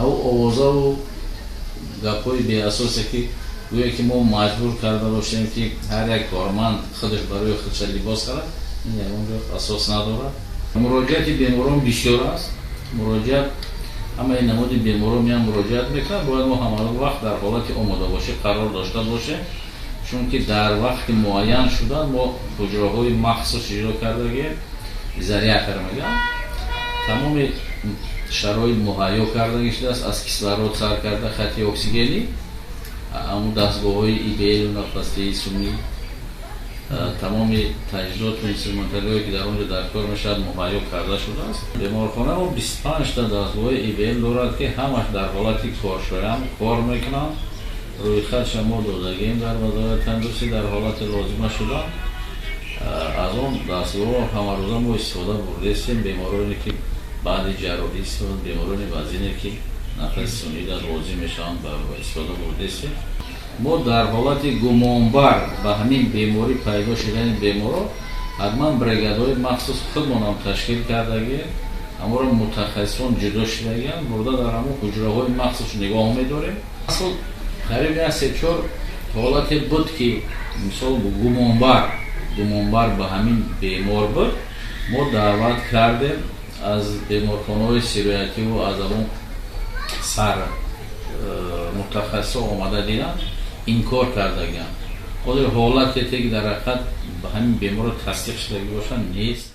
او اوضاع گپای بی اساسه که گویا که ما مجبور کرده باشیم که هر یک کارمند خودش برای خودش لباس خرید، این اونجا اساس نداره. مراجعت بیماران بسیار است. مراجعت اما این نمود بیماران میان مراجعت میکنن، باید ما همه وقت در حالت آماده باشه قرار داشته باشه، چون که در وقت معین شدن ما حجره های مخصوص اجرا کرده ذریعه میگن تمام شرایط مهیا کرده شده است، از کسلرود سر کرده خط اکسیژنی، اما دستگاه های ایبیل و نفس‌دهی سومی، تمام تجهیزات و اینسترومنتالی‌هایی که در اونجا در کار میشد مهیا کرده شده است. بیمارخانه ما 25 تا دستگاه ایبیل دارد که همش در حالت کارشویان کار میکنند. روی خط ما دادگیم در وزارت تندرستی در حالت لازمه شدن. از اون دستگاه همه روزه ما استفاده بردیم. بیمارانی که بعد جراحی استفاده، بیماران وزینی که نفس سونی در لازم میشن بر استفاده بردیم. ما در حالت گمانبر به همین بیماری پیدا شدن بیمارا حتما بریگادهای مخصوص خودمان هم تشکیل کرده، اما را متخصصان جدا شده برده در همون حجره های مخصوص نگاه میداریم. اصلا قریب از 3-4 حالت بود که مثال گمانبر به همین بیمار بود، ما دعوت کردیم از بیمارخانه های سیرویتی و از اون سر متخصص آمده دیدن این کار کرده گیم. خود حالت که در حقیقت به همین بیمار تصدیق شده باشن نیست.